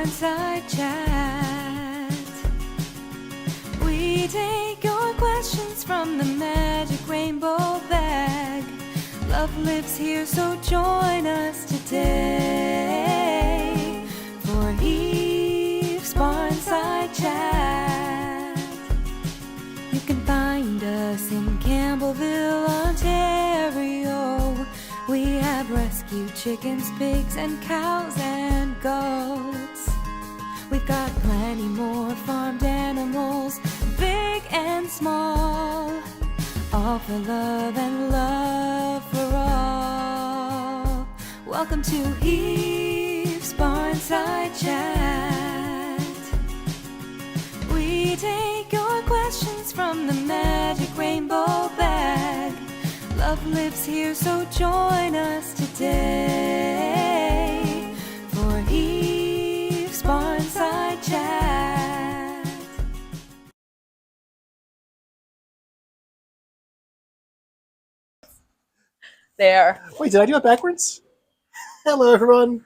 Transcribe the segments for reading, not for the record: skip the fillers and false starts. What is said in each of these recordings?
Barnside Chat. We take your questions from the magic rainbow bag. Love lives here, so join us today for Heath's Barnside Chat. You can find us in Campbellville, Ontario. We have rescued chickens, pigs, and cows and goats. We've got plenty more farmed animals, big and small, all for love and love for all. Welcome to Heath's Barnside Chat. We take your questions from the magic rainbow bag. Love lives here, so join us today for Heath's Barnside Chat. There. Wait, did I do it backwards? Hello, everyone.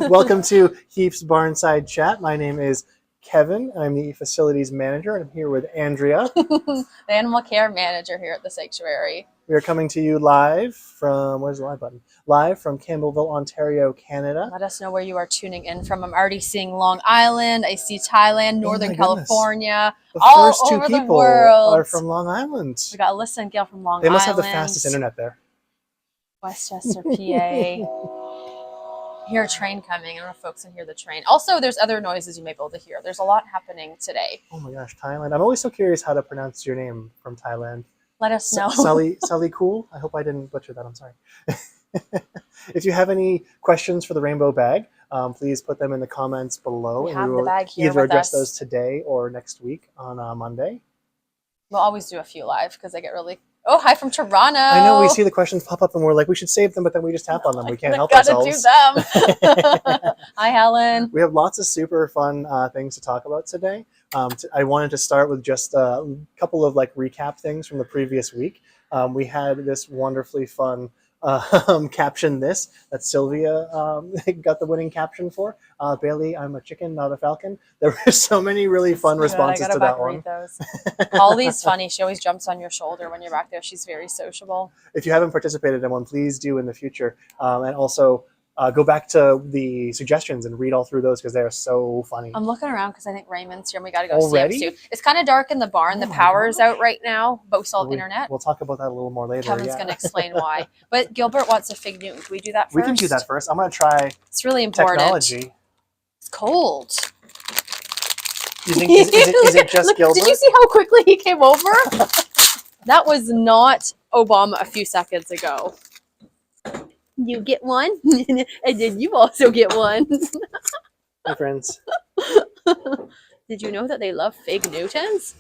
Welcome to Heath's Barnside Chat. My name is Kevin. I'm the facilities manager, and I'm here with Andrea. The animal care manager here at the sanctuary. We are coming to you live from, where's the live button? Live from Campbellville, Ontario, Canada. Let us know where you are tuning in from. I'm already seeing Long Island. I see Thailand, Northern California. The all first two over people the world are from Long Island. We got Alyssa and Gail from Long Island. They must have the fastest internet there. Westchester, PA. Hear a train coming. I don't know if folks can hear the train. Also, there's other noises you may be able to hear. There's a lot happening today. Oh my gosh, Thailand. I'm always so curious how to pronounce your name from Thailand. Let us know. Sally Cool? I hope I didn't butcher that. I'm sorry. If you have any questions for the rainbow bag, please put them in the comments below. We and have we the will bag here either with address us. those today or next week on Monday. We'll always do a few live because they get really... Oh, hi from Toronto. I know we see the questions pop up and we're like, we should save them, but then we just tap on them. We can't help ourselves. Gotta do them. Hi, Helen. We have lots of super fun things to talk about today. I wanted to start with just a couple of recap things from the previous week. We had this wonderfully fun caption that Sylvia got the winning caption for. Bailey, I'm a chicken, not a falcon. There were so many really fun responses to that one. Those. Holly's funny. She always jumps on your shoulder when you're back there. She's very sociable. If you haven't participated in one, please do in the future. And also go back to the suggestions and read all through those because they're so funny. I'm looking around because I think Raymond's here and we got to go Already? see him soon. It's kind of dark in the barn. The power's out right now, but we still have internet. We'll talk about that a little more later. Kevin's going to explain why. But Gilbert wants a fig Newton. Can we do that first? We can do that first. I'm going to try It's really important. technology. It's cold. You think, is it just Look, Gilbert? did you see how quickly he came over? That was not Obama a few seconds ago. You get one, and then you also get one. My friends. Did you know that they love fig Newtons?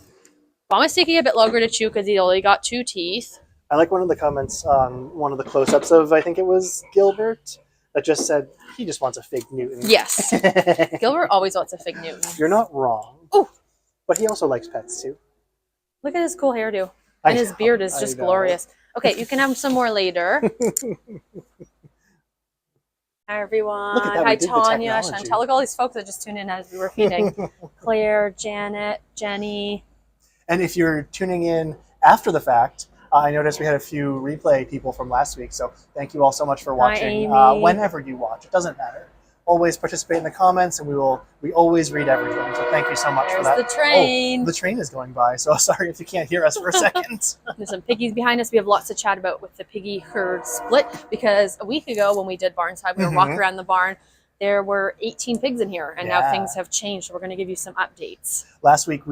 Obama's taking a bit longer to chew because he only got 2 teeth. I like one of the comments on one of the close-ups of, I think it was Gilbert, that just said, he just wants a fig Newton. Yes. Gilbert always wants a fig Newton. You're not wrong. Ooh. But he also likes pets, too. Look at his cool hairdo. And his beard is just glorious. Okay, you can have some more later. Hi, everyone. Look at that, Hi, we did the Tanya, technology. Chantel. Look at all these folks that just tuned in as we were feeding. Claire, Janet, Jenny. And if you're tuning in after the fact, I noticed we had a few replay people from last week, so thank you all so much for watching. Amy. Whenever you watch, it doesn't matter. Always participate in the comments, and we always read everything. So thank you so much for that. There's the train. Oh, the train is going by, so sorry if you can't hear us for a second. There's some piggies behind us. We have lots to chat about with the piggy herd split because a week ago when we did Barnside, we were walking around the barn. There were 18 pigs in here, and now things have changed. So we're going to give you some updates. Last week,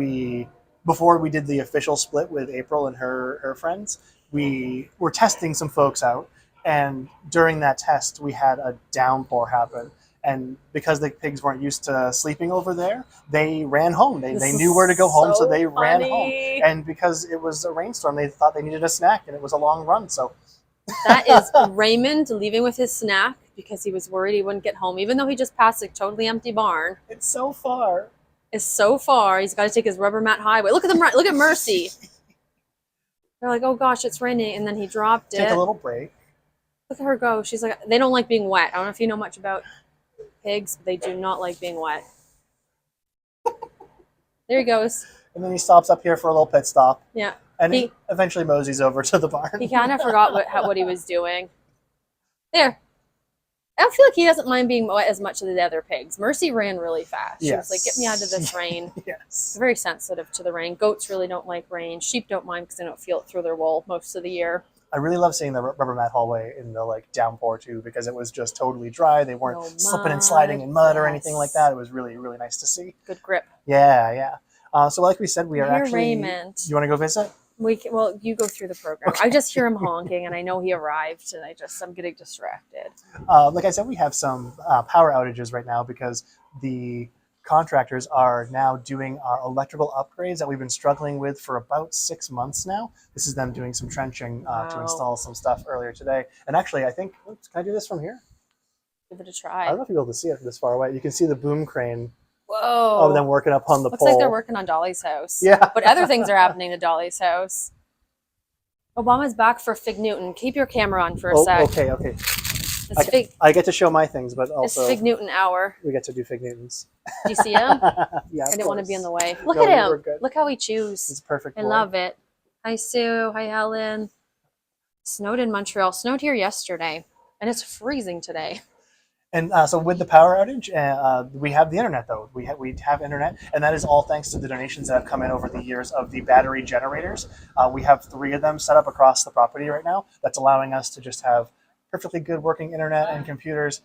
before we did the official split with April and her friends, we were testing some folks out, and during that test, we had a downpour happen. And because the pigs weren't used to sleeping over there, they ran home. They knew where to go home, so they ran home. And because it was a rainstorm, they thought they needed a snack, and it was a long run. So that is Raymond leaving with his snack because he was worried he wouldn't get home, even though he just passed a totally empty barn. It's so far. It's so far. He's got to take his rubber mat highway. Look at them. Look at Mercy. They're like, oh gosh, it's raining, and then he dropped it. Take a little break. Look at her go. She's like, they don't like being wet. I don't know if you know much about pigs. They do not like being wet. There he goes. And then he stops up here for a little pit stop. Yeah. And he eventually moseys over to the barn. He kind of forgot what he was doing. There. I don't feel like he doesn't mind being wet as much as the other pigs. Mercy ran really fast. She was like, get me out of this rain. Yes. Very sensitive to the rain. Goats really don't like rain. Sheep don't mind because they don't feel it through their wool most of the year. I really love seeing the rubber mat hallway in the like downpour too, because it was just totally dry. They weren't slipping and sliding in mud or anything like that. It was really, really nice to see. Good grip. Yeah. So like we said, we are actually... Raymond. You want to go visit? Well, you go through the program. Okay. I just hear him honking, and I know he arrived, and I'm getting distracted. Like I said, we have some power outages right now because the contractors are now doing our electrical upgrades that we've been struggling with for about 6 months now. This is them doing some trenching to install some stuff earlier today. And actually, I think, can I do this from here? Give it a try. I don't know if you'll be able to see it from this far away. You can see the boom crane. Whoa. Of them working up on the Looks pole. like they're working on Dolly's house. Yeah. But other things are happening to Dolly's house. Obama's back for Fig Newton. Keep your camera on for a sec. Okay. It's I get to show my things, but also... It's Fig Newton hour. We get to do Fig Newtons. Do you see him? Yeah, I didn't want to be in the way. Look No, at him. we're good. Look how he chews. It's perfect. I love it. Hi, Sue. Hi, Helen. Snowed in Montreal. Snowed here yesterday. And it's freezing today. And so with the power outage, we have the internet, though. We have internet, and that is all thanks to the donations that have come in over the years of the battery generators. We have 3 of them set up across the property right now. That's allowing us to just have perfectly good working internet and computers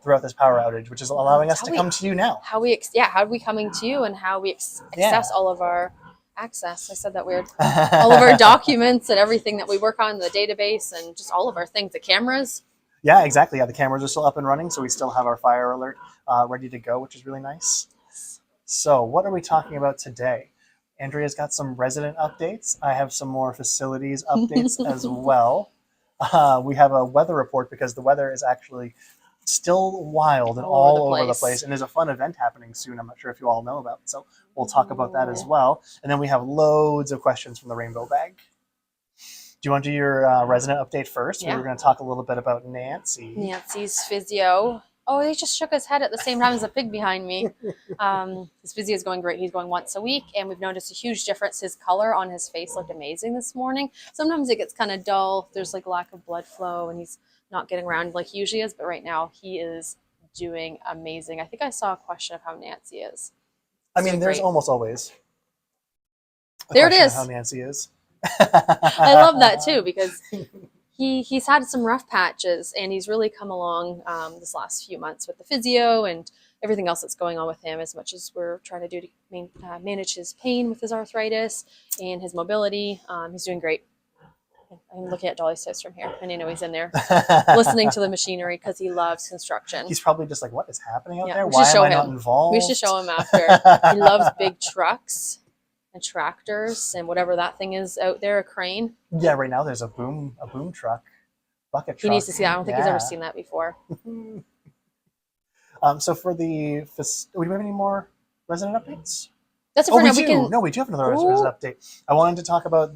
throughout this power outage, which is allowing us to come to you now. How are we coming to you, and how we access all of our access. I said that weird. All of our documents and everything that we work on in the database, and just all of our things, the cameras. Yeah, exactly. Yeah, the cameras are still up and running, so we still have our fire alert ready to go, which is really nice. So what are we talking about today? Andrea's got some resident updates. I have some more facilities updates as well. We have a weather report because the weather is actually still wild and all over the place. And there's a fun event happening soon. I'm not sure if you all know about. So we'll talk about that as well. And then we have loads of questions from the rainbow bag. Do you want to do your resident update first? Yeah. We're going to talk a little bit about Nancy. Nancy's physio. Oh, he just shook his head at the same time as a pig behind me. His physio is going great. He's going once a week, and we've noticed a huge difference. His color on his face looked amazing this morning. Sometimes it gets kind of dull. There's like lack of blood flow, and he's not getting around like he usually is. But right now, he is doing amazing. I think I saw a question of how Nancy is. I mean, there's almost always a there it question is. of how Nancy is. I love that too, because he's had some rough patches, and he's really come along this last few months with the physio and everything else that's going on with him, as much as we're trying to do to manage his pain with his arthritis and his mobility. He's doing great. I'm looking at Dolly's house from here, and I know he's in there listening to the machinery because he loves construction. He's probably just like, what is happening out there? We Why should show am I him. not involved? We should show him after. He loves big trucks and tractors and whatever that thing is out there, a crane. Yeah, right now there's a boom truck, bucket truck. He needs to see that. I don't think he's ever seen that before. So for do we have any more resident updates? That's it for now. We do have another resident update. I wanted to talk about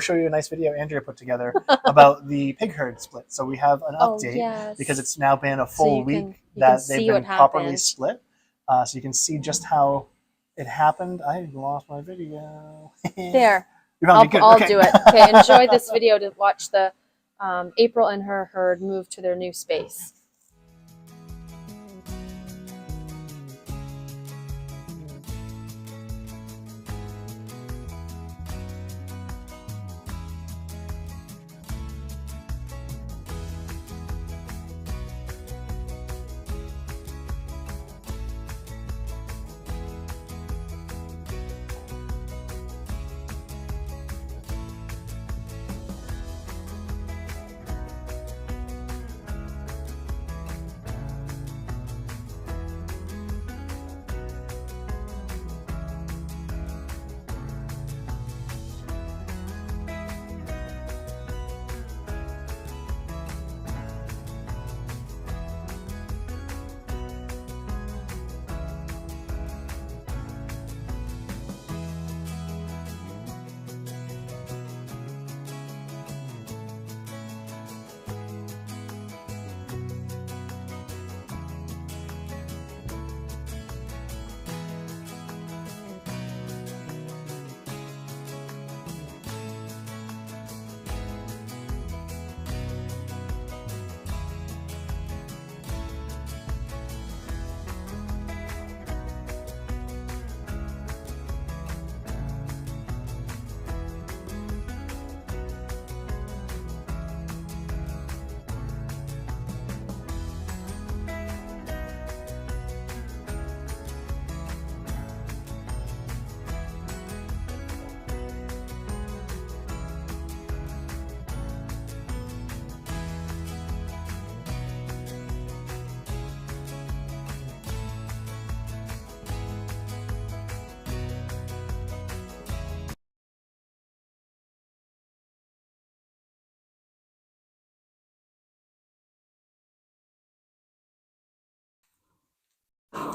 show you a nice video Andrea put together about the pig herd split. So we have an update because it's now been a full week that they've been properly split. So you can see just how it happened. I lost my video. There. I'll do it. Okay, enjoy this video to watch the April and her herd move to their new space.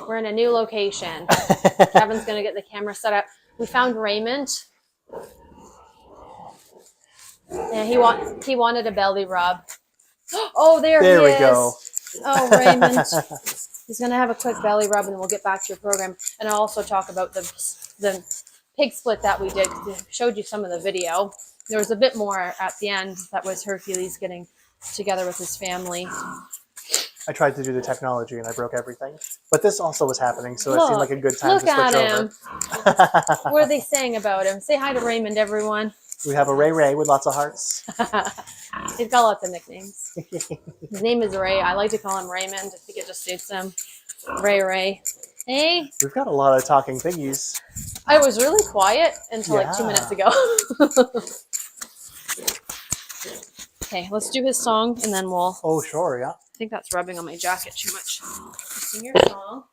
We're in a new location. Kevin's going to get the camera set up. We found Raymond. And he wanted a belly rub. Oh, there he we is. go. Oh, Raymond. He's going to have a quick belly rub and then we'll get back to your program. And I'll also talk about the pig split that we did. We showed you some of the video. There was a bit more at the end that was Hercules getting together with his family. I tried to do the technology and I broke everything. But this also was happening, so it seemed like a good time to switch him. over. What are they saying about him? Say hi to Raymond, everyone. We have a Ray with lots of hearts. He's got lots of nicknames. His name is Ray. I like to call him Raymond. I think it just suits him. Ray. Hey. We've got a lot of talking piggies. I was really quiet until like 2 minutes ago. Okay, let's do his song and then we'll... Oh, sure, yeah. I think that's rubbing on my jacket too much. Sing your song.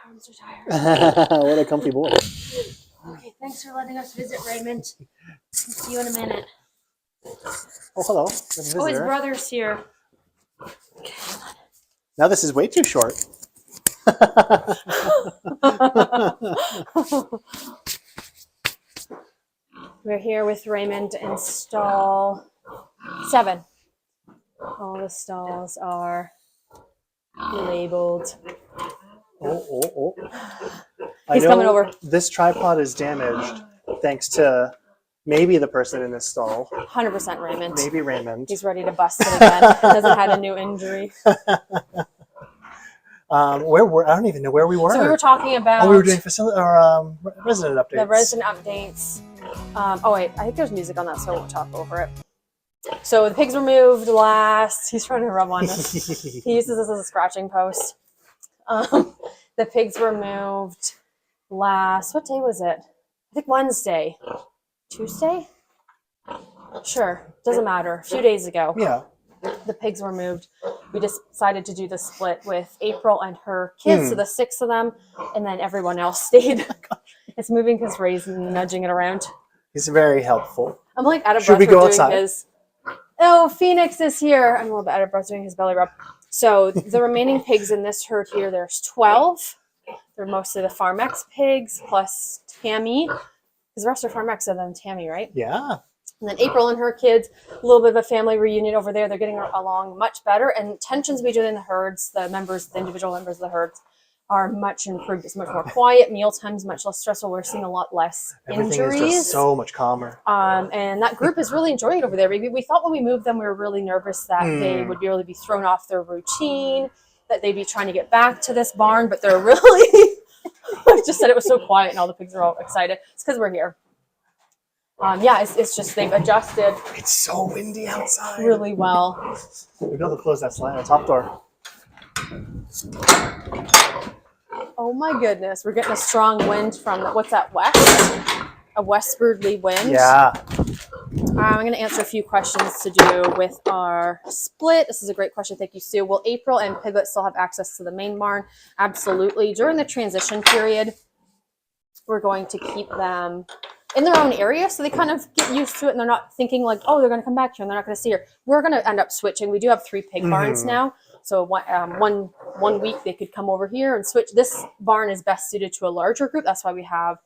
Arms are tired. What a comfy boy. Okay, thanks for letting us visit, Raymond. See you in a minute. Oh, hello. There's a Oh, his visitor. brother's here. Now this is way too short. We're here with Raymond in stall 7. All the stalls are labeled. Oh. He's coming over. This tripod is damaged thanks to maybe the person in this stall. 100% Raymond. Maybe Raymond. He's ready to bust it again. Hasn't had a new injury. I don't even know where we were. So we were talking about... Oh, we were doing resident updates. The resident updates. Oh, wait. I think there's music on that, so I won't talk over it. So the pigs were moved last... He's trying to rub on us. He uses this as a scratching post. The pigs were moved last... What day was it? I think Wednesday. Tuesday? Sure. Doesn't matter. A few days ago. Yeah. The pigs were moved. We decided to do the split with April and her kids, so the 6 of them, and then everyone else stayed. It's moving because Ray's nudging it around. He's very helpful. I'm like out of Should breath we go doing outside? his... Oh, Phoenix is here. I'm a little bit out of breath doing his belly rub. So the remaining pigs in this herd here, there's 12. They're mostly the Farm X pigs plus Tammy. Because the rest are Farm X other than Tammy, right? Yeah. And then April and her kids, a little bit of a family reunion over there. They're getting along much better. And tensions between the herds, the individual members of the herds, are much improved. It's much more quiet. Meal times much less stressful. We're seeing a lot less Everything injuries. is just so much calmer. And that group is really enjoying it over there. We thought when we moved them, we were really nervous that they would really be thrown off their routine, that they'd be trying to get back to this barn, but they're really... I just said it was so quiet and all the pigs are all excited. It's because we're here. Yeah, it's just they've adjusted It's so windy outside. really well. We'll be able to close that top door. Oh my goodness, we're getting a strong wind from, what's that, west? A westwardly wind. Yeah. I'm going to answer a few questions to do with our split. This is a great question. Thank you, Sue. Will April and Piglet still have access to the main barn? Absolutely. During the transition period, we're going to keep them in their own area so they kind of get used to it and they're not thinking like, oh, they're going to come back here and they're not going to see her. We're going to end up switching. We do have 3 pig barns now. So one week they could come over here and switch. This barn is best suited to a larger group. That's why we have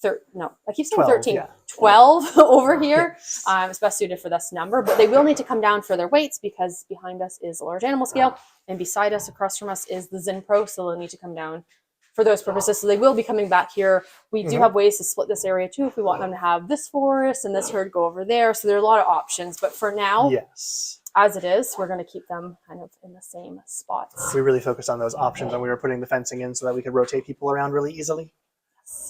13. Yeah. 12 over here. It's best suited for this number, but they will need to come down for their weights because behind us is a large animal scale and beside us, across from us, is the Zinpro. So they'll need to come down for those purposes. So they will be coming back here. We do have ways to split this area too if we want them to have this forest and this herd go over there. So there are a lot of options, but for now, yes, as it is, we're going to keep them kind of in the same spots. we really focused on those options and we were putting the fencing in so that we could rotate people around really easily.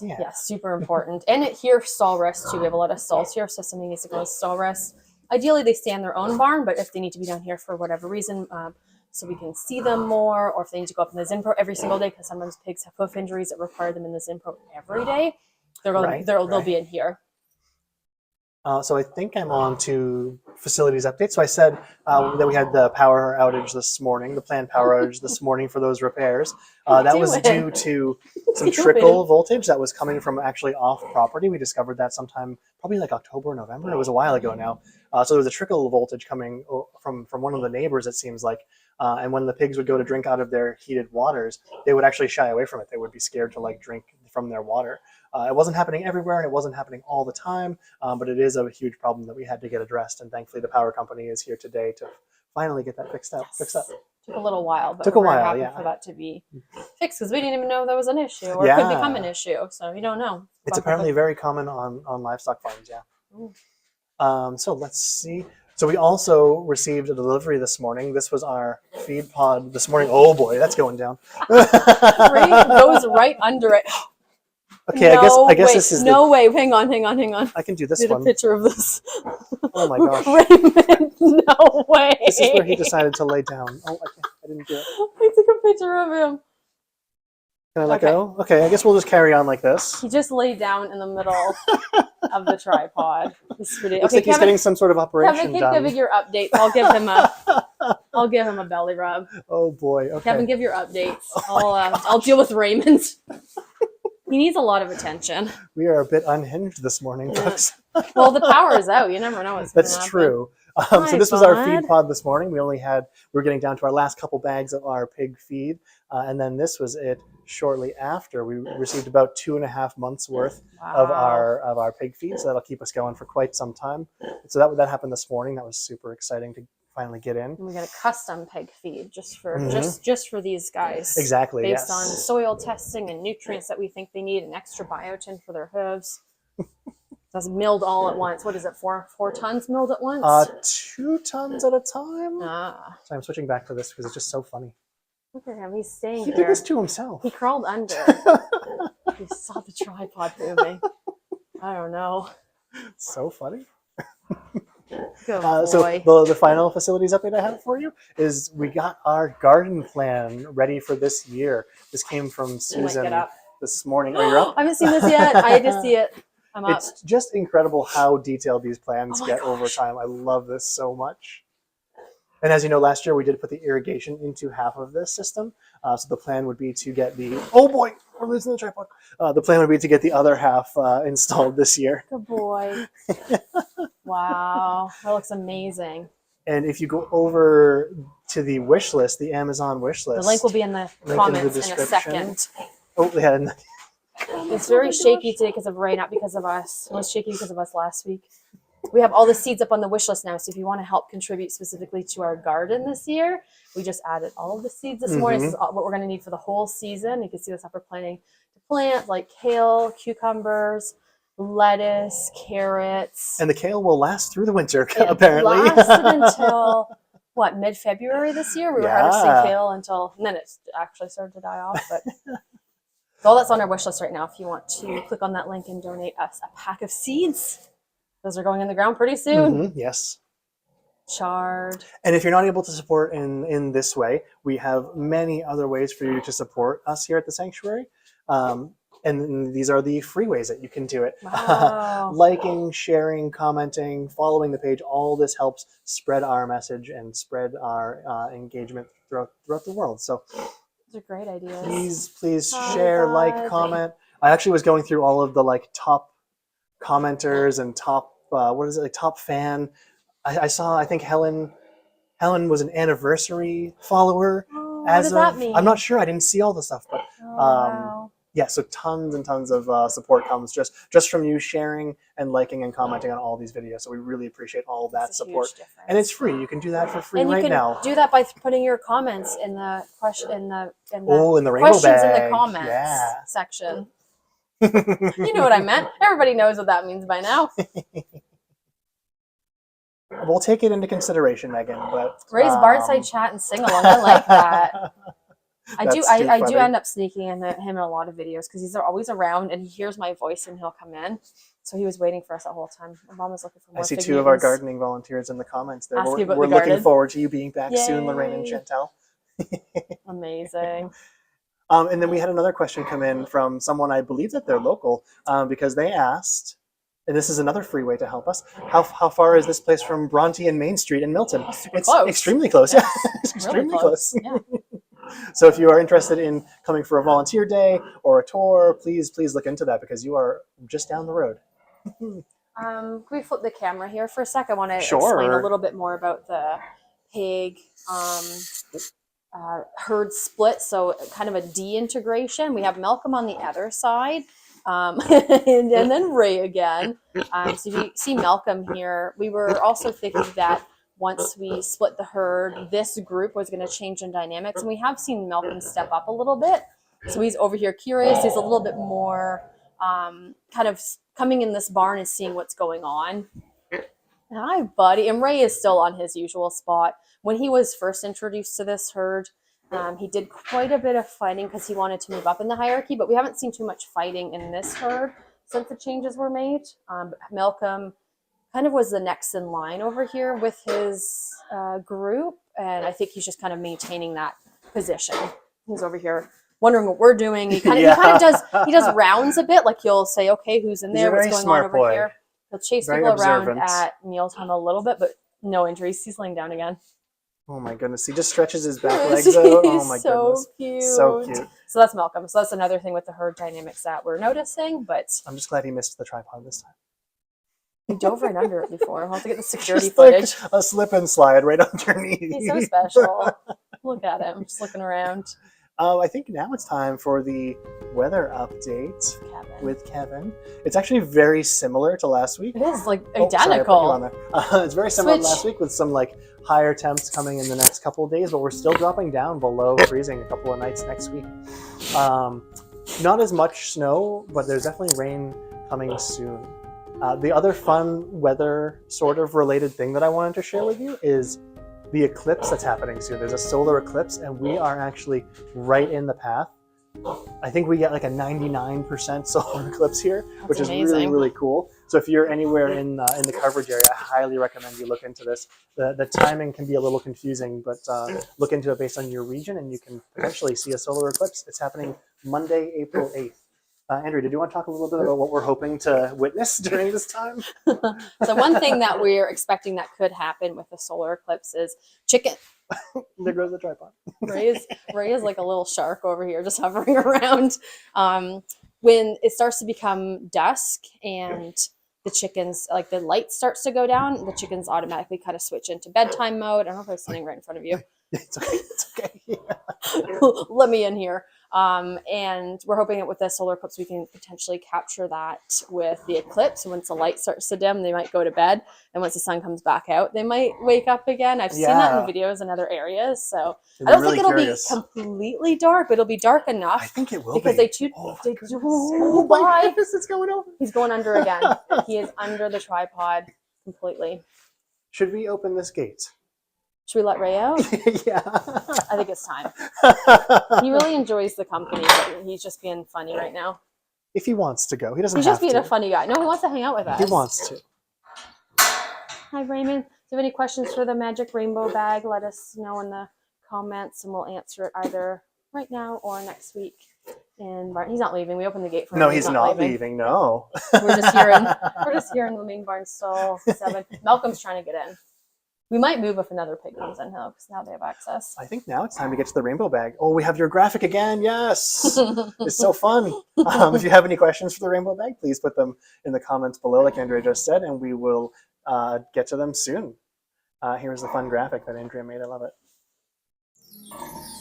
Yeah. Yeah, super important. And here, stall rest too. We have a lot of stalls here, so somebody needs to go to stall rest. Ideally, they stay in their own barn, but if they need to be down here for whatever reason, so we can see them more, or if they need to go up in the Zinpro every single day, because sometimes pigs have hoof injuries that require them in the Zinpro every day, they'll be in here. So I think I'm on to facilities updates. So I said that we had the power outage this morning, the planned power outage this morning for those repairs. That was due to some trickle voltage that was coming from actually off property. We discovered that sometime probably like October, November. It was a while ago now. So there was a trickle voltage coming from one of the neighbors, it seems like. And when the pigs would go to drink out of their heated waters, they would actually shy away from it. They would be scared to like drink from their water. It wasn't happening everywhere and it wasn't happening all the time, but it is a huge problem that we had to get addressed. And thankfully, the power company is here today to finally get that fixed up. Took a little while, but Took we're a very while, happy yeah. for that to be fixed because we didn't even know that was an issue or it could become an issue. So you don't know. It's apparently very common on livestock farms, yeah. So let's see. So we also received a delivery this morning. This was our feed pod this morning. Oh boy, that's going down. Goes right under it. Okay, No I guess way. this is no way. Hang on. I can do this Need one. a picture of this. Oh my gosh. Raymond, no way. This is where he decided to lay down. Oh, I didn't do it. I took a picture of him. Can I let go? Okay, I guess we'll just carry on like this. He just laid down in the middle of the tripod. This video. Looks like he's getting some sort of operation Kevin, keep done. giving your updates. I'll give him a belly rub. Oh boy. Okay. Kevin, give your updates. I'll deal with Raymond. He needs a lot of attention. We are a bit unhinged this morning, folks. Well, the power is out. You never know what's going to happen. That's true. So this was our feed pod this morning. We were getting down to our last couple bags of our pig feed. And then this was it shortly after. We received about 2.5 months worth of our pig feed. So that'll keep us going for quite some time. So that happened this morning. That was super exciting to finally get in. And we got a custom pig feed just for just for these guys. Exactly. Based on soil testing and nutrients that we think they need, and extra biotin for their hooves. That's milled all at once. What is it? 4 tons milled at once? 2 tons at a time. So I'm switching back to this because it's just so funny. Look at him. He's staying He here. did this to himself. He crawled under. He saw the tripod moving. I don't know. So funny. Good boy. So the final facilities update I have for you is we got our garden plan ready for this year. This came from Susan this morning. Oh, you're up? I haven't seen this yet. I just see it. I'm up. It's just incredible how detailed these plans get over time. I love this so much. And as you know, last year we did put the irrigation into half of this system. So the plan would be to get the, oh boy, we're losing the tripod. The plan would be to get the other half installed this year. Good boy. Wow, that looks amazing. And if you go over to the wish list, the Amazon wish list. The link will be in the comments in a second. Oh, yeah. It's very shaky today because of rain, not because of us. It was shaky because of us last week. We have all the seeds up on the wish list now, so if you want to help contribute specifically to our garden this year, we just added all of the seeds this morning. This is what we're going to need for the whole season. You can see this up. We're planning to plant like kale, cucumbers, lettuce, carrots. And the kale will last through the winter, apparently. It lasted until, what, mid-February this year? We were harvesting kale until, and then it actually started to die off. But so all that's on our wish list right now. If you want to click on that link and donate us a pack of seeds. Those are going in the ground pretty soon. Yes. Chard. And if you're not able to support in this way, we have many other ways for you to support us here at the sanctuary. And these are the free ways that you can do it. Wow. Liking, sharing, commenting, following the page. All this helps spread our message and spread our engagement throughout the world. So those are great ideas. Please share, like, comment. I actually was going through all of the top commenters and top top fan. I saw, I think Helen was an anniversary follower. What does that mean? I'm not sure. I didn't see all the stuff, but wow. yeah. So tons and tons of support comes just from you sharing and liking and commenting on all these videos. So we really appreciate all that support, and it's free. You can do that for free now. And you can do that by putting your comments in the question in the rainbow questions bag. in the comments section. You know what I meant. Everybody knows what that means by now. We'll take it into consideration, Megan. But raise Barnside Chat and sing along. I like that. I do end up sneaking him in a lot of videos because he's always around and he hears my voice and he'll come in. So he was waiting for us the whole time. My mom was looking for more. I see two of our gardening volunteers in the comments there. We're looking forward to you being back soon, Lorraine and Chantel. Amazing. And then we had another question come in from someone, I believe that they're local, because they asked, And this is another free way to help us. How far is this place from Bronte and Main Street in Milton? It's close. extremely close. Yeah, it's extremely Really close. Yeah. So if you are interested in coming for a volunteer day or a tour, please look into that because you are just down the road. Can we flip the camera here for a sec? I want to Sure. explain a little bit more about the pig herd split. So kind of a de-integration. We have Malcolm on the other side. And then Ray again. So if you see Malcolm here, we were also thinking that once we split the herd, this group was going to change in dynamics. And we have seen Malcolm step up a little bit. So he's over here curious. He's a little bit more kind of coming in this barn and seeing what's going on. Hi, buddy. And Ray is still on his usual spot. When he was first introduced to this herd, he did quite a bit of fighting because he wanted to move up in the hierarchy, but we haven't seen too much fighting in this herd since the changes were made. Malcolm kind of was the next in line over here with his group, and I think he's just kind of maintaining that position. He's over here wondering what we're doing. He kind of does rounds a bit, like he'll say, okay, who's in there, what's going on over here. He'll chase people around at mealtime a little bit, but no injuries. He's laying down again. Oh my goodness, he just stretches his back legs though. Oh my goodness. Cute. So cute. So that's Malcolm. So that's another thing with the herd dynamics that we're noticing, but I'm just glad he missed the tripod this time. he dove right under it before. I'll have to get the security Just like footage. a slip and slide right underneath. He's so special. Look at him, just looking around. I think now it's time for the weather update with Kevin. It's actually very similar to last week. It is like Oh, sorry, I put you on identical. there. It's very similar to Switch. last week with some like higher temps coming in the next couple of days, but we're still dropping down below freezing a couple of nights next week. Not as much snow, but there's definitely rain coming soon. The other fun weather sort of related thing that I wanted to share with you is the eclipse that's happening soon. There's a solar eclipse and we are actually right in the path. I think we get like a 99% solar eclipse here, which is really, really cool. So if you're anywhere in the coverage area, I highly recommend you look into this. The timing can be a little confusing, but look into it based on your region and you can potentially see a solar eclipse. It's happening Monday, April 8th. Andrea, did you want to talk a little bit about what we're hoping to witness during this time? So one thing that we're expecting that could happen with the solar eclipse is chicken. There goes the tripod. Ray is like a little shark over here just hovering around. When it starts to become dusk and the chickens, like the light starts to go down, the chickens automatically kind of switch into bedtime mode. I don't know if I'm standing right in front of you. It's okay. It's okay. Yeah. Let me in here. And we're hoping that with the solar eclipse, we can potentially capture that with the eclipse. Once the light starts to dim, they might go to bed. And once the sun comes back out, they might wake up again. I've seen that in videos in other areas. So I don't think it'll be completely dark, but it'll be dark enough. I think it will because be. Oh my goodness, it's going over. He's going under again. He is under the tripod completely. Should we open this gate? Should we let Ray out? Yeah. I think it's time. He really enjoys the company, but he's just being funny right now. If he wants to go, he doesn't He's have just being to. a funny guy. No, he wants to hang out with us. He wants to. Hi, Raymond. Do you have any questions for the Magic Rainbow Bag? Let us know in the comments, and we'll answer it either right now or next week. And he's not leaving. We opened the gate for him. No, he's not leaving. No. We're just here in the main barn stall 7. Malcolm's trying to get in. We might move if another pig comes in, though, because now they have access. I think now it's time to get to the rainbow bag. Oh, we have your graphic again. Yes. It's so fun. If you have any questions for the rainbow bag, please put them in the comments below, like Andrea just said, and we will get to them soon. Here's the fun graphic that Andrea made. I love it.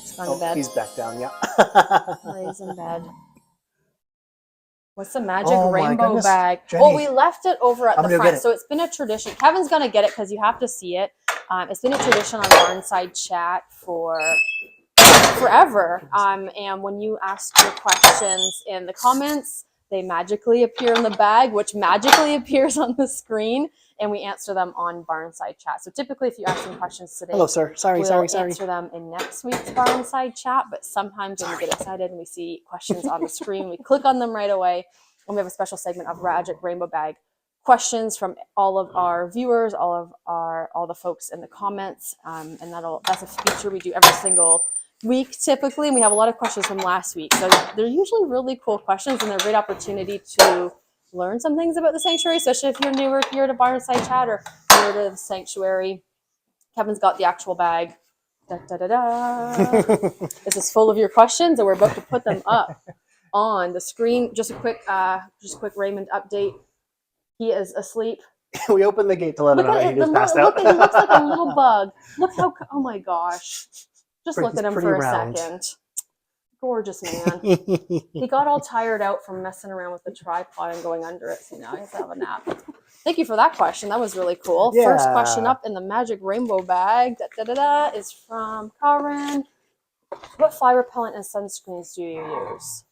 He's gone to bed. He's back down, yeah. He's in bed. What's the Magic Rainbow Bag? Jenny. Well, we left it over at the front. It. So it's been a tradition. Kevin's going to get it because you have to see it. It's been a tradition on Barnside Chat for forever. And when you ask your questions in the comments, they magically appear in the bag, which magically appears on the screen. And we answer them on Barnside Chat. So typically, if you ask some questions today, hello, sir. Sorry. Answer them in next week's Barnside Chat. But sometimes when we get excited and we see questions on the screen, we click on them right away. And we have a special segment of Magic Rainbow Bag questions from all of our viewers, all the folks in the comments, and that's a feature we do every single week typically. And we have a lot of questions from last week, so they're usually really cool questions, and they're a great opportunity to learn some things about the sanctuary, especially if you're newer here to Barnside Chat or newer to the sanctuary. Kevin's got the actual bag. Da, da, da, da. This is full of your questions, and we're about to put them up on the screen. Just a quick Raymond update. He is asleep. We opened the gate to let him out. He just passed out. He looks like a little bug. Look how, oh my gosh. Just look at him for a second. Gorgeous man. He got all tired out from messing around with the tripod and going under it, so now he has to have a nap. Thank you for that question. That was really cool. Yeah. First question up in the magic rainbow bag is from Karen. What fly repellent and sunscreens do you use?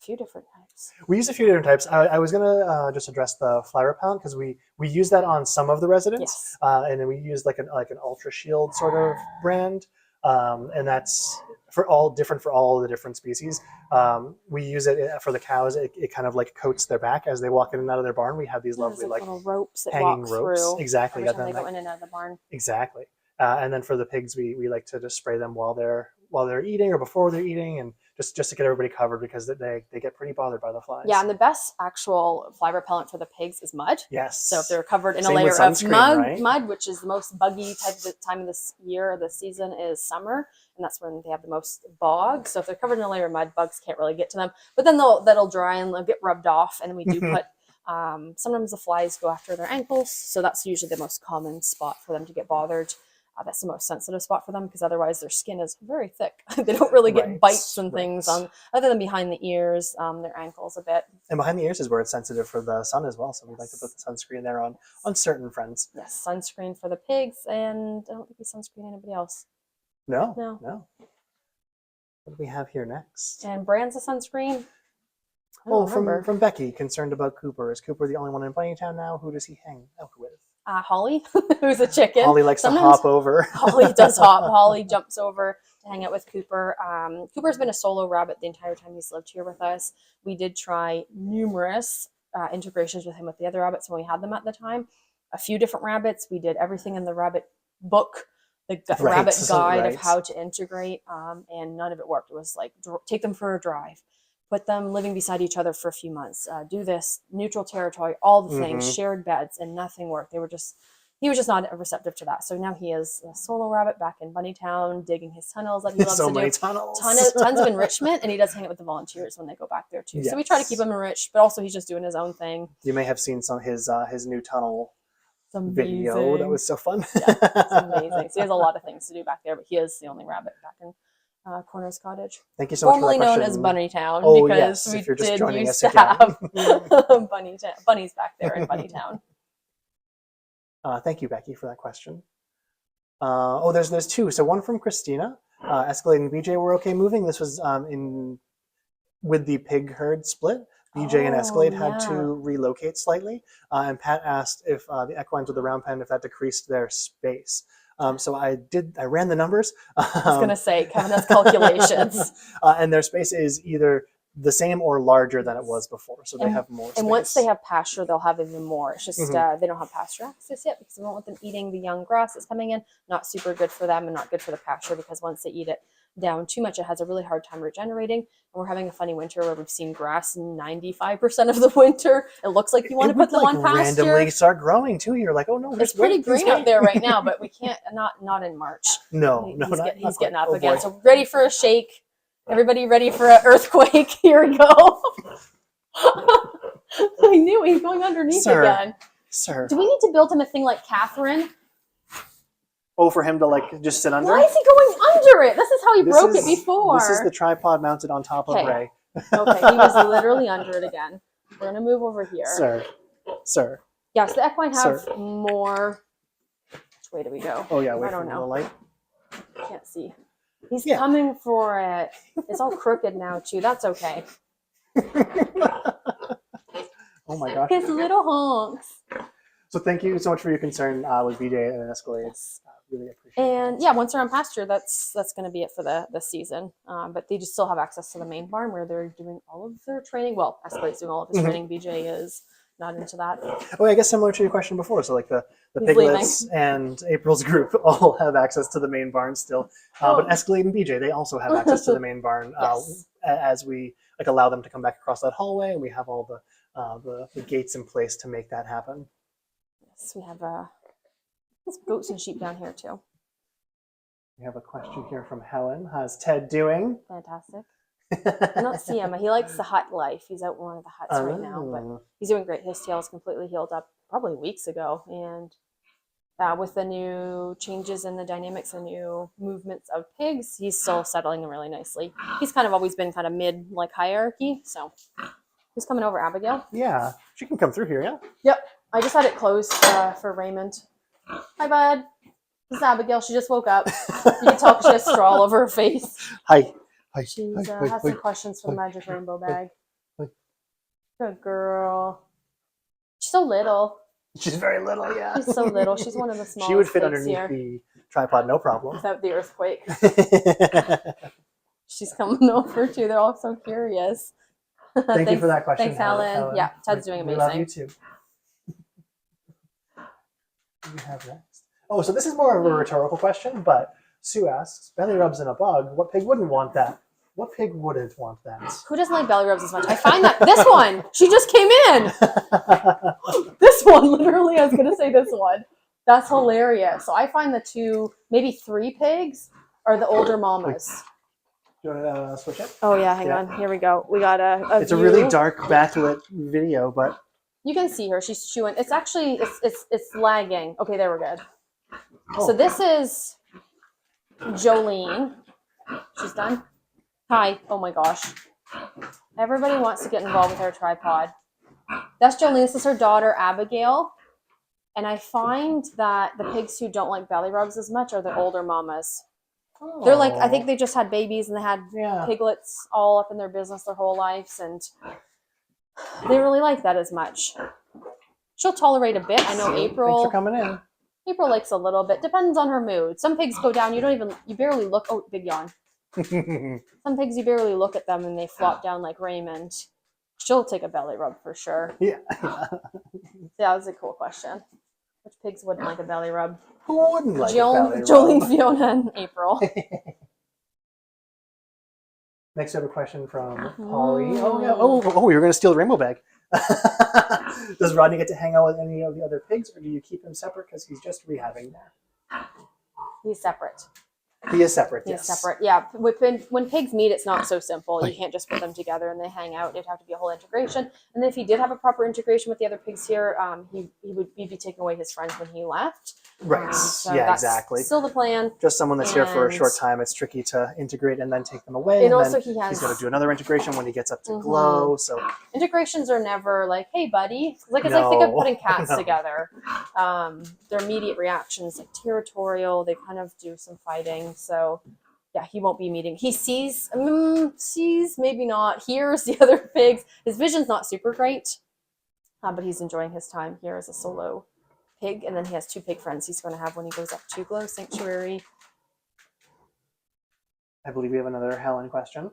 A few different types. We use a few different types. I was going to just address the fly repellent because we use that on some of the residents. Yes. And then we use like an Ultra Shield sort of brand. And that's for all the different species. We use it for the cows. It kind of like coats their back as they walk in and out of their barn. We have these lovely like little ropes that hanging walk ropes. through Exactly. every time they go in and out of the barn. Exactly. And then for the pigs, we like to just spray them while they're eating or before they're eating, and just to get everybody covered because they get pretty bothered by the flies. Yeah, and the best actual fly repellent for the pigs is mud. Yes. So if they're covered in Same a layer with of sunscreen, right? mud, which is the most buggy time of this year or the season is summer, and that's when they have the most bog. So if they're covered in a layer of mud, bugs can't really get to them. But then that'll dry and they'll get rubbed off, and we do put. Sometimes the flies go after their ankles, so that's usually the most common spot for them to get bothered. That's the most sensitive spot for them because otherwise their skin is very thick. They don't really get bites and things on other than behind the ears, their ankles a bit. And behind the ears is where it's sensitive for the sun as well. So we like to put the sunscreen there on certain friends. Yes, sunscreen for the pigs, and I don't think we sunscreen anybody else. No. What do we have here next? And brands of sunscreen. From Becky, concerned about Cooper. Is Cooper the only one in Bunnytown now? Who does he hang out with? Holly, who's a chicken. Holly likes to hop over. Holly does hop. Holly jumps over to hang out with Cooper. Cooper's been a solo rabbit the entire time he's lived here with us. We did try numerous integrations with him with the other rabbits when we had them at the time. A few different rabbits. We did everything in the rabbit book, the rabbit guide of how to integrate, and none of it worked. It was like, take them for a drive. Put them living beside each other for a few months. Do this, neutral territory, all the things, shared beds, and nothing worked. He was just not receptive to that. So now he is a solo rabbit back in Bunnytown, digging his tunnels that he loves to do. So many tunnels. Tons of enrichment, and he does hang out with the volunteers when they go back there too. Yes. So we try to keep him enriched, but also he's just doing his own thing. You may have seen some of his new tunnel video. That was so fun. Yeah, it's amazing. So he has a lot of things to do back there, but he is the only rabbit back in Corner's Cottage. Thank you so much for that question. Formerly known as Bunnytown, because we did used to have bunnies back there in Bunnytown. Thank you, Becky, for that question. There's two. So one from Christina. Escalade and BJ were okay moving. This was with the pig herd split. BJ and Escalade had to relocate slightly. And Pat asked if the equines with the round pen, if that decreased their space. So I ran the numbers. I was going to say, Kevin has calculations. And their space is either the same or larger than it was before. So they have more space. And once they have pasture, they'll have even more. It's just they don't have pasture access yet because we don't want them eating the young grass that's coming in. Not super good for them and not good for the pasture because once they eat it down too much, it has a really hard time regenerating. And we're having a funny winter where we've seen grass 95% of the winter. It looks like you want to put them on pasture. Randomly start growing too. You're like, oh no, it's pretty green out there right now, but we can't. Not in March. He's getting up again. So ready for a shake. Everybody ready for an earthquake? Here we go. I knew he's going underneath again. Sir. Do we need to build him a thing like Catherine? Oh, for him to like just sit under? Why is he going under it? This is how he broke it before. This is the tripod mounted on top of Ray. Okay, he was literally under it again. We're going to move over here. Sir. Yes, the equine have more. Which way do we go? Oh, yeah, I don't know. The light. Can't see. He's coming for it. It's all crooked now, too. That's okay. Oh, my gosh. His little honks. So thank you so much for your concern with BJ and Escalade. Yes. Really appreciate it. And yeah, once they're on pasture, that's going to be it for the season. But they just still have access to the main barn where they're doing all of their training. Well, Escalade's doing all of his training. BJ is not into that. Oh, I guess similar to your question before. So like the piglets and April's group all have access to the main barn still. But Escalade and BJ, they also have access to the main barn as we like allow them to come back across that hallway, and we have all the gates in place to make that happen. Yes, we have goats and sheep down here too. We have a question here from Helen. How's Ted doing? Fantastic. I don't see him. He likes the hut life. He's out in one of the huts right now, but he's doing great. His tail is completely healed up probably weeks ago. And with the new changes in the dynamics and new movements of pigs, he's still settling in really nicely. He's kind of always been kind of mid hierarchy. So who's coming over, Abigail? Yeah, she can come through here, yeah? Yep. I just had it closed for Raymond. Hi, bud. This is Abigail. She just woke up. You can tell she has straw all over her face. Hi. Hi. She's Hi. has some questions for the Magic Rainbow bag. Hi. Good girl. She's so little. She's very little, yeah. She's so little. She's one of the smallest. She would fit pigs underneath here the tripod, no problem. without the earthquake. She's coming over too. They're all so curious. Thank you for that question. Thanks, Helen. Yeah, Ted's doing amazing. We love you too. What do we have next? Oh, so this is more of a rhetorical question, but Sue asks, belly rubs in a bug, what pig wouldn't want that? What pig wouldn't want that? Who doesn't like belly rubs as much? I find that this one, she just came in. This one, literally, I was going to say this one. That's hilarious. So I find the two, maybe three pigs are the older mamas. Do you want to switch it? Oh, yeah, hang on. Here we go. We got a It's view. a really dark backlit video, but You can see her. She's chewing. It's actually, it's lagging. Okay, there we're good. oh. So this is Jolene. She's done. Hi. Oh my gosh. Everybody wants to get involved with our tripod. That's Jolene. This is her daughter, Abigail. And I find that the pigs who don't like belly rubs as much are the older mamas. They're like, I think they just had babies and they had piglets all up in their business their whole lives. And they really like that as much. She'll tolerate a bit. I know April. Thanks for coming in. April likes a little bit. Depends on her mood. Some pigs go down. You barely look. Oh, big yawn. Some pigs, you barely look at them and they flop down like Raymond. She'll take a belly rub for sure. Yeah. That was a cool question. Which pigs wouldn't like a belly rub? Who wouldn't like a belly rub? Jolene, Fiona, and April. Next, we have a question from Polly. Oh, yeah. Oh, you're going to steal the rainbow bag. Does Rodney get to hang out with any of the other pigs, or do you keep him separate because he's just rehabbing there? He's separate. He is separate, He's separate, yeah. When pigs meet, it's not so simple. You can't just put them together and they hang out. It'd have to be a whole integration. And then if he did have a proper integration with the other pigs here, he'd be taking away his friends when he left. Right. So yeah, that's exactly. Still the plan. Just someone that's here for a short time. It's tricky to integrate and then take them away. And then also he's got to do another integration when he gets up to glow. So integrations are never like, hey, buddy. Like it's like think of putting cats together. Their immediate reactions, like territorial. They kind of do some fighting. So yeah, he won't be meeting. He sees, maybe not, hears the other pigs. His vision's not super great, but he's enjoying his time here as a solo pig. And then he has two pig friends he's going to have when he goes up to Glow Sanctuary. I believe we have another Helen question.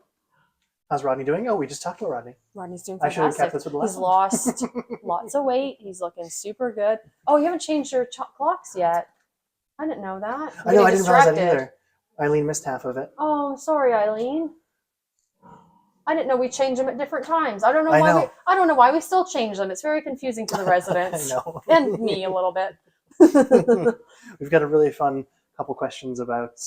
How's Rodney doing? Oh, we just talked about Rodney. Rodney's doing I should have kept fantastic. this with the last He's one. lost lots of weight. He's looking super good. Oh, you haven't changed your clocks yet. I didn't know that. I know, I didn't realize that either. Eileen missed half of it. Oh, sorry, Eileen. I didn't know we changed them at different times. I don't know why. I don't know why we still change them. It's very confusing to the residents. I know. And me a little bit. We've got a really fun couple questions about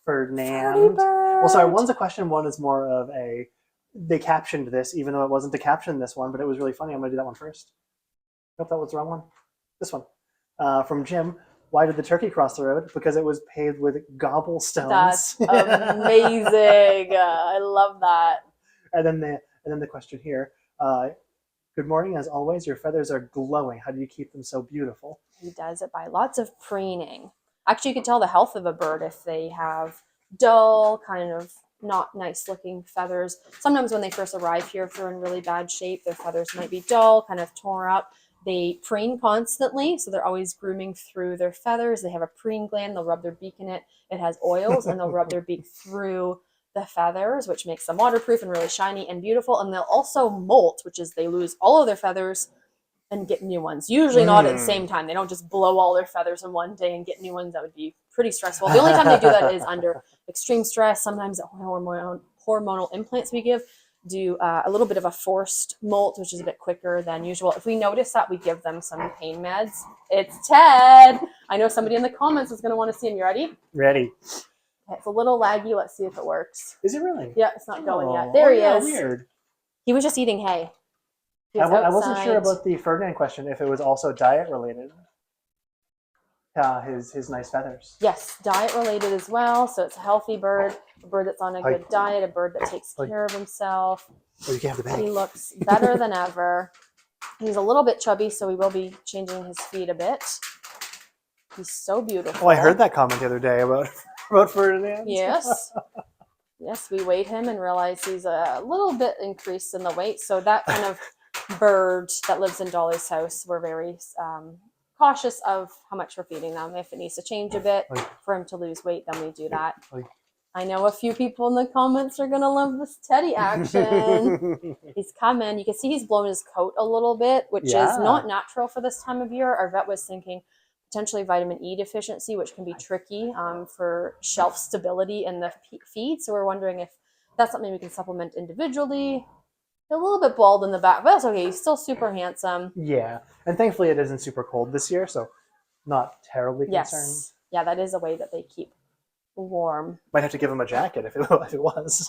Ferdinand. Well, sorry, one's a question, one is more of a, they captioned this, even though it wasn't to caption this one, but it was really funny. I'm going to do that one first. Nope, that was the wrong one. This one. From Jim. Why did the turkey cross the road? Because it was paved with gobblestones. That's amazing. I love that. And then the question here. Good morning. As always, your feathers are glowing. How do you keep them so beautiful? He does it by lots of preening. Actually, you can tell the health of a bird if they have dull, kind of not nice looking feathers. Sometimes when they first arrive here, if they're in really bad shape, their feathers might be dull, kind of torn up. They preen constantly, so they're always grooming through their feathers. They have a preen gland. They'll rub their beak in it. It has oils, and they'll rub their beak through the feathers, which makes them waterproof and really shiny and beautiful. And they'll also molt, which is they lose all of their feathers and get new ones. Usually not at the same time. They don't just blow all their feathers in one day and get new ones. That would be pretty stressful. The only time they do that is under extreme stress. Sometimes hormonal implants we give. do a little bit of a forced molt, which is a bit quicker than usual. If we notice that, we give them some pain meds. It's Ted. I know somebody in the comments is going to want to see him. You ready? Ready. Okay, it's a little laggy. Let's see if it works. Is it really? Yeah, it's not going yet. There he is. Weird. He was just eating hay. I wasn't sure about the Ferdinand question, if it was also diet related. His nice feathers. Yes, diet related as well. So it's a healthy bird, a bird that's on a good diet, a bird that takes care of himself. Oh, you can have the bag. He looks better than ever. He's a little bit chubby, so we will be changing his feed a bit. He's so beautiful. Oh, I heard that comment the other day about Ferdinand. Yes. Yes, we weighed him and realized he's a little bit increased in the weight. So that kind of bird that lives in Dolly's house, we're very cautious of how much we're feeding them. If it needs to change a bit for him to lose weight, then we do that. I know a few people in the comments are going to love this Teddy action. He's coming. You can see he's blown his coat a little bit, which is not natural for this time of year. Our vet was thinking potentially vitamin E deficiency, which can be tricky for shelf stability in the feed. So we're wondering if that's something we can supplement individually. A little bit bald in the back, but that's okay. He's still super handsome. Yeah, and thankfully it isn't super cold this year, so not terribly concerned. Yes. Yeah, that is a way that they keep warm. Might have to give him a jacket if it was.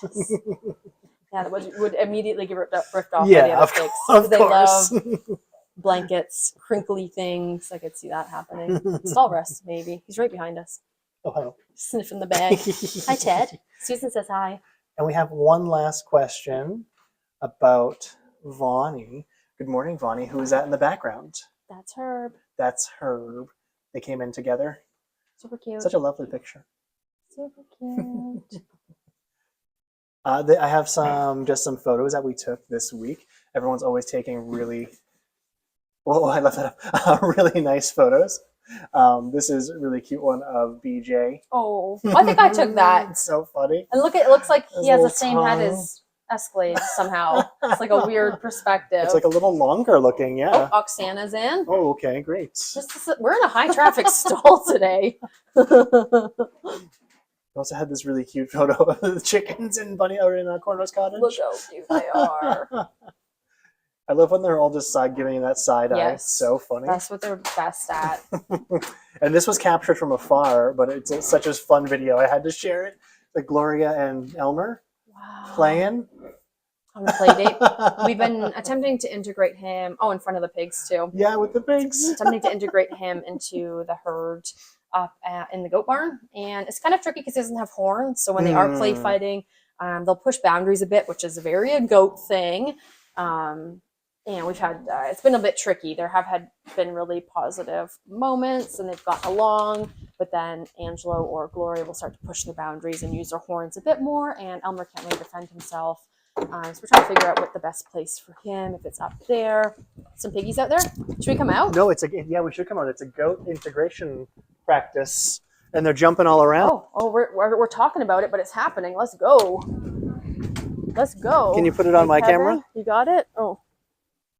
Yeah, that would immediately get ripped off by Yeah, the other pigs. of They course. love blankets, crinkly things. I could see that happening. Stall rest, maybe. He's right behind us. Oh, hello. Sniffing the bag. Hi, Ted. Susan says hi. And we have one last question about Vonnie. Good morning, Vonnie. Who is that in the background? That's Herb. That's Herb. They came in together. Super cute. Such a lovely picture. Super cute. I have just some photos that we took this week. Everyone's always taking really, well, I left that up, really nice photos. This is a really cute one of BJ. Oh, I think I took that. It's so funny. And look, it looks like His he has the little same head tongue. as Escalade somehow. It's like a weird perspective. It's like a little longer looking, yeah. Oh, Oksana's in. Oh, okay, great. We're in a high traffic stall today. We also had this really cute photo of the chickens and Bunny out in Cornrose Cottage. Look how cute they are. I love when they're all just giving you that side eye. Yes. It's so funny. That's what they're best at. And this was captured from afar, but it's such a fun video. I had to share it. Like Gloria and Elmer playing. On the play date. We've been attempting to integrate him. Oh, in front of the pigs too. Yeah, with the pigs. Attempting to integrate him into the herd up in the goat barn. And it's kind of tricky because he doesn't have horns. So when they are play fighting, they'll push boundaries a bit, which is very a goat thing. And we've had, it's been a bit tricky. There have been really positive moments and they've gotten along, but then Angelo or Gloria will start to push the boundaries and use their horns a bit more. And Elmer can't really defend himself. So we're trying to figure out what the best place for him, if it's up there. Some piggies out there. Should we come out? No, yeah, we should come out. It's a goat integration practice, and they're jumping all around. Oh, we're talking about it, but it's happening. Let's go. Let's go. Can you put it on my Kevin, camera? You got it? Oh,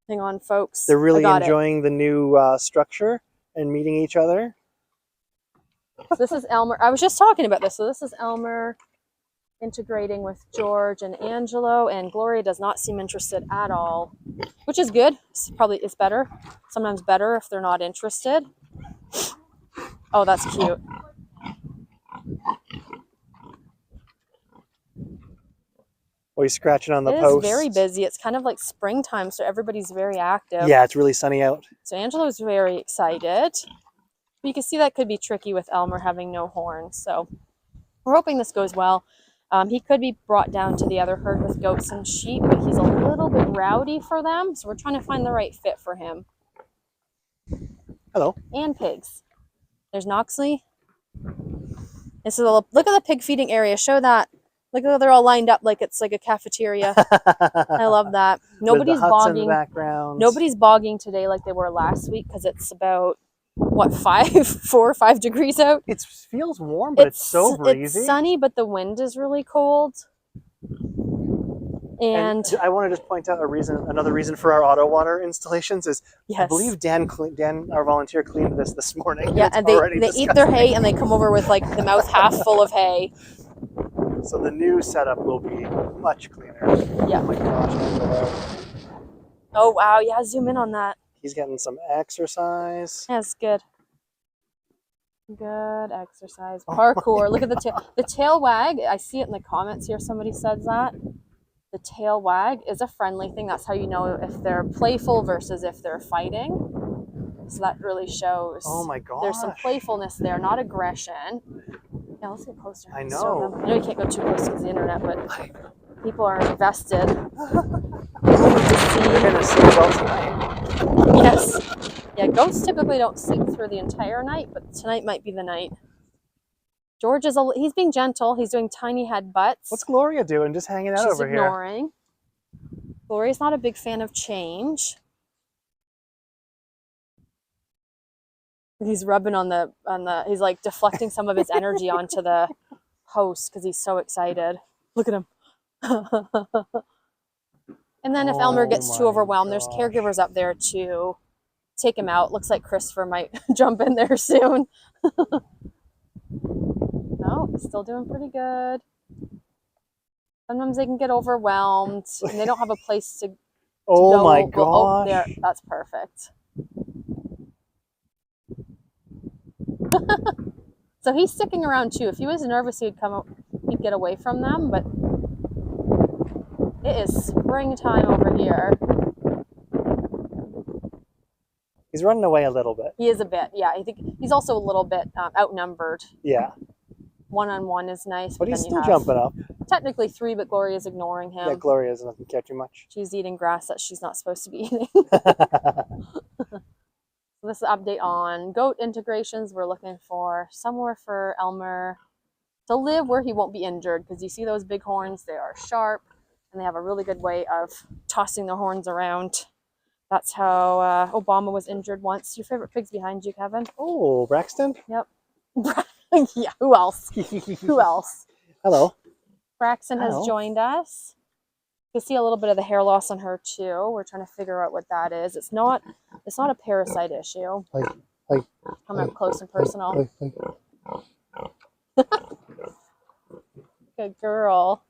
hang on, folks. They're really I got enjoying the new structure and meeting each other. So this is Elmer. I was just talking about this. So this is Elmer integrating with George and Angelo, and Gloria does not seem interested at all, which is good. It's better. Sometimes better if they're not interested. Oh, that's cute. Oh, he's scratching on the It post. is very busy. It's kind of like springtime, so everybody's very active. Yeah, it's really sunny out. So Angelo's very excited. You can see that could be tricky with Elmer having no horns. So we're hoping this goes well. He could be brought down to the other herd with goats and sheep, but he's a little bit rowdy for them. So we're trying to find the right fit for him. Hello. And pigs. There's Noxley. This is look at the pig feeding area. Show that. Look how they're all lined up like it's like a cafeteria. I love that. Nobody's With the huts in the bogging. background. Nobody's bogging today like they were last week because it's about what 4 or 5 degrees out. It feels warm, but it's so breezy. It's sunny, but the wind is really cold. And I want to just point out another reason for our auto water installations is yes. I believe Dan, our volunteer, cleaned this morning. Yeah, and they eat their hay and they come over with like the mouth half full of hay. So the new setup will be much cleaner. Yeah. Oh my gosh, Angelo. Oh, wow. Yeah, zoom in on that. He's getting some exercise. That's good. Good exercise. Parkour. Look at the tail. The tail wag. I see it in the comments here. Somebody says that. The tail wag is a friendly thing. That's how you know if they're playful versus if they're fighting. So that really shows. Oh my gosh. There's some playfulness there, not aggression. Yeah, let's get closer. I So, know. I know you can't go too close to the internet, but people are invested. We're going to see results tonight. Yes. Yeah, goats typically don't sleep through the entire night, but tonight might be the night. George is he's being gentle. He's doing tiny head butts. What's Gloria doing? Just hanging out She's over ignoring. Gloria's not a big fan of change. He's rubbing on the he's like deflecting some of his energy onto the host because he's so excited. Look at him. And then if Elmer gets too overwhelmed, there's caregivers up there to take him out. Looks like Christopher might jump in there soon. No, still doing pretty good. Sometimes they can get overwhelmed and they don't have a place to Oh go. my Well, gosh. oh, there, that's perfect. So he's sticking around too. If he was nervous, he'd get away from them, but it is springtime over here. He's running away a little bit. He is a bit, yeah. I think he's also a little bit outnumbered. Yeah. One-on-one is nice. But he's still jumping up. Technically 3, but Gloria's ignoring him. Yeah, Gloria doesn't care too much. She's eating grass that she's not supposed to be eating. So this is an update on goat integrations. We're looking for somewhere for Elmer to live where he won't be injured, because you see those big horns, they are sharp and they have a really good way of tossing their horns around. That's how Obama was injured once. Your favorite pig's behind you, Kevin. Oh, Braxton? Yep. Yeah, who else? Who else? Hello. Braxton has joined us. You can see a little bit of the hair loss on her too. We're trying to figure out what that is. It's not a parasite issue. Come up close and personal. Good girl.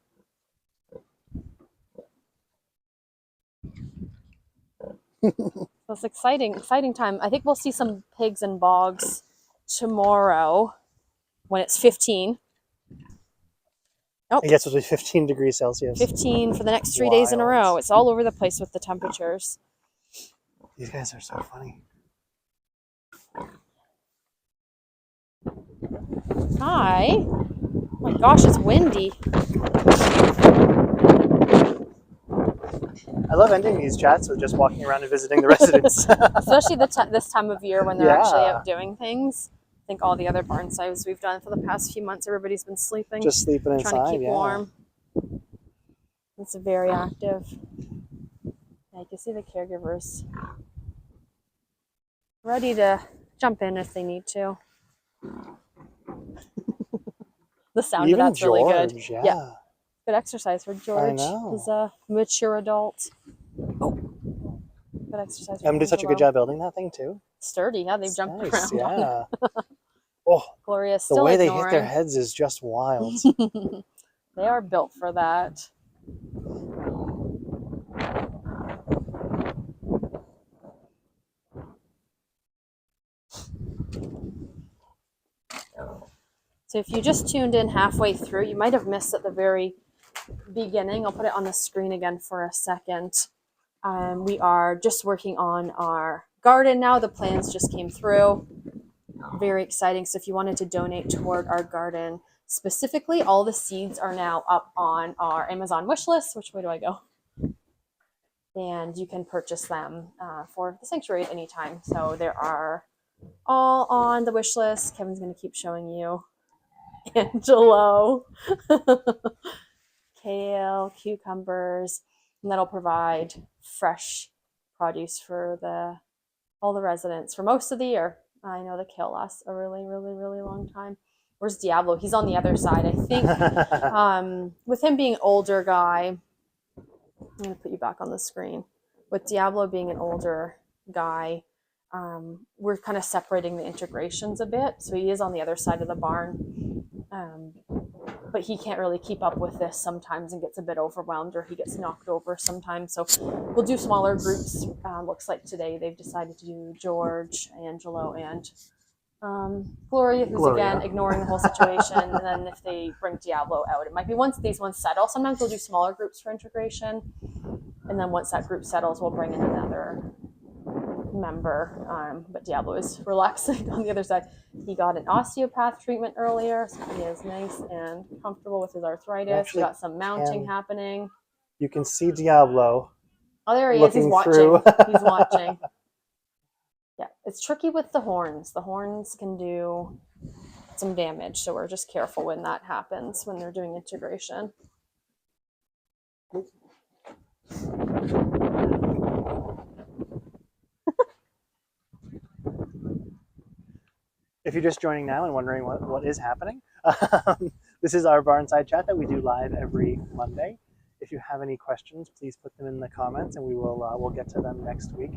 So it's exciting time. I think we'll see some pigs and bogs tomorrow when it's 15. I guess it'll be 15 degrees Celsius. 15 for the next 3 days in a row. It's all over the place with the temperatures. These guys are so funny. Hi. Oh my gosh, it's windy. I love ending these chats with just walking around and visiting the residents. Especially this time of year when they're actually out doing things. I think all the other Barnsides we've done for the past few months, everybody's been sleeping. Just sleeping inside, trying to keep warm. It's very active. Yeah, you can see the caregivers ready to jump in if they need to. The sound of that's really good. Yeah. Good exercise for George. I know. He's a mature adult. Oh, good exercise for Em did such a good job building that thing too. Sturdy, yeah. They've jumped around. Yeah. Oh, Gloria's still the way ignoring. they hit their heads is just wild. They are built for that. So if you just tuned in halfway through, you might have missed at the very beginning. I'll put it on the screen again for a second. We are just working on our garden now. The plans just came through. Very exciting. So if you wanted to donate toward our garden specifically, all the seeds are now up on our Amazon wish list. Which way do I go? And you can purchase them for the sanctuary at any time. So there are all on the wish list. Kevin's going to keep showing you. Angelo. Kale, cucumbers, and that'll provide fresh produce for all the residents for most of the year. I know the kale lasts a really, really, really long time. Where's Diablo? He's on the other side, I think. With him being an older guy, I'm going to put you back on the screen. With Diablo being an older guy, we're kind of separating the integrations a bit. So he is on the other side of the barn. but he can't really keep up with this sometimes and gets a bit overwhelmed, or he gets knocked over sometimes. So we'll do smaller groups. Looks like today they've decided to do George, Angelo, and Gloria, who's again ignoring the whole situation. And then if they bring Diablo out, it might be once these ones settle. Sometimes we'll do smaller groups for integration, and then once that group settles, we'll bring in another member. But Diablo is relaxing on the other side. He got an osteopath treatment earlier, so he is nice and comfortable with his arthritis. Actually, We got some mounting happening. You can see Diablo. Oh, there he is. He's watching. He's watching. Yeah, it's tricky with the horns. The horns can do some damage, so we're just careful when that happens when they're doing integration. If you're just joining now and wondering what is happening, this is our Barnside Chat that we do live every Monday. If you have any questions, please put them in the comments, and we'll get to them next week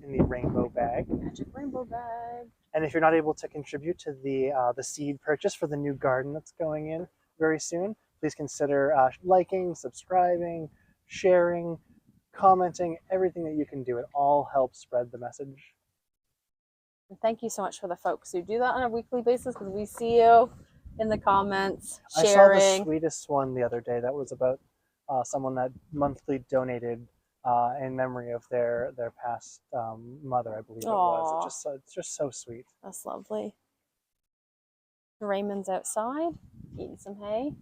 in the rainbow bag. Magic rainbow bag. And if you're not able to contribute to the seed purchase for the new garden that's going in very soon, please consider liking, subscribing, sharing, commenting, everything that you can do. It all helps spread the message. And thank you so much for the folks who do that on a weekly basis, because we see you in the comments sharing. I saw the sweetest one the other day that was about someone that monthly donated in memory of their past mother, I believe it was. It's just so sweet. That's lovely. Raymond's outside eating some hay.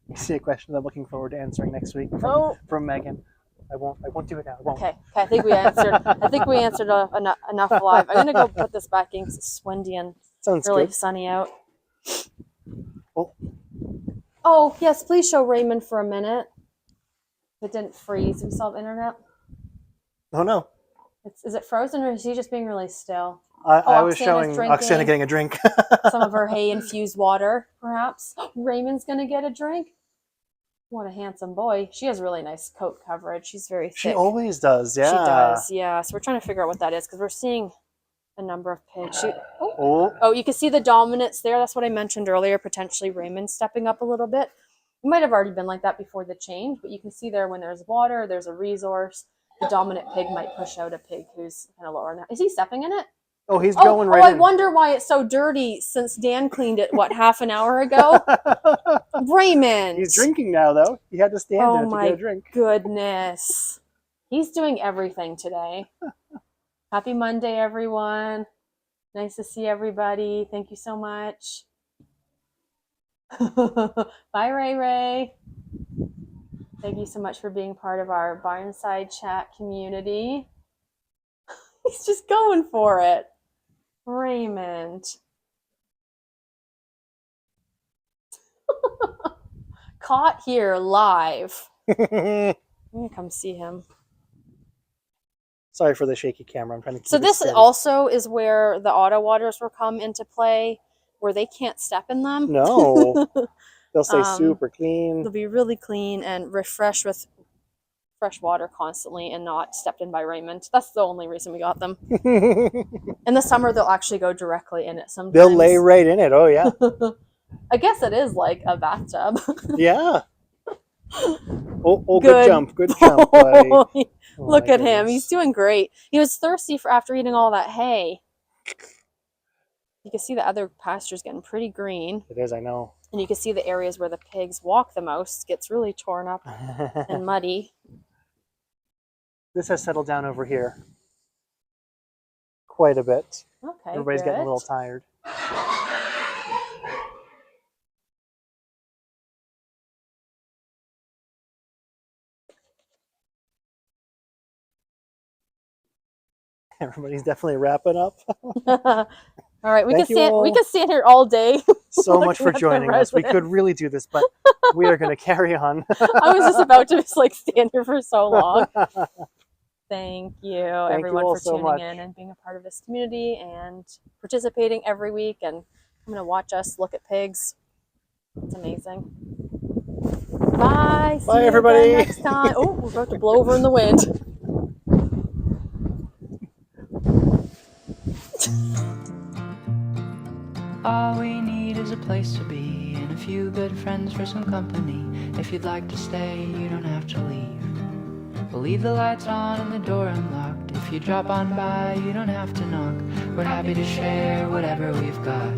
You see a question I'm looking forward to answering next week from Megan. I won't do it now. I won't. Okay. I think we answered enough live. I'm gonna go put this back in because it's windy and Sounds really good. sunny out. Oh, yes, please show Raymond for a minute. If it didn't freeze, we still have internet. Oh no. Is it frozen, or is he just being really still? I was showing Oksana getting a drink. Some of her hay-infused water, perhaps. Raymond's going to get a drink. What a handsome boy. She has really nice coat coverage. She's very thick. She always does, yeah. She does, yeah. So we're trying to figure out what that is, because we're seeing a number of pigs. Oh, you can see the dominance there. That's what I mentioned earlier, potentially Raymond stepping up a little bit. It might have already been like that before the change, but you can see there when there's water, there's a resource. The dominant pig might push out a pig who's kind of lower now. Is he stepping in it? Oh, he's going right in. I wonder why it's so dirty since Dan cleaned it, half an hour ago? Raymond! He's drinking now, though. He had to stand in it to get a drink. Oh, my goodness. He's doing everything today. Happy Monday, everyone. Nice to see everybody. Thank you so much. Bye, Ray Ray. Thank you so much for being part of our Barnside Chat community. He's just going for it. Raymond. Caught here live. I'm going to come see him. Sorry for the shaky camera. I'm trying to keep So this also is where the auto waters will come into play, where they can't step in them. No. They'll stay super clean. They'll be really clean and refreshed with fresh water constantly and not stepped in by Raymond. That's the only reason we got them. In the summer, they'll actually go directly in it sometimes. They'll lay right in it. Oh, yeah. I guess it is like a bathtub. Yeah. Good jump. Good jump, buddy. Oh, look at him. He's doing great. He was thirsty after eating all that hay. You can see the other pasture's getting pretty green. It is, I know. And you can see the areas where the pigs walk the most gets really torn up and muddy. This has settled down over here quite a bit. Okay, everybody's getting a little tired. Everybody's definitely wrapping up. All right, we can stand here all day. So much for joining us. We could really do this, but we are going to carry on. I was just about to stand here for so long. Thank you, everyone, for tuning in and being a part of this community and participating every week and coming to watch us look at pigs. It's amazing. Bye. Bye, everybody. Next time. Oh, we're about to blow over in the wind. All we need is a place to be and a few good friends for some company. If you'd like to stay, you don't have to leave. We'll leave the lights on and the door unlocked. If you drop on by, you don't have to knock. We're happy to share whatever we've got.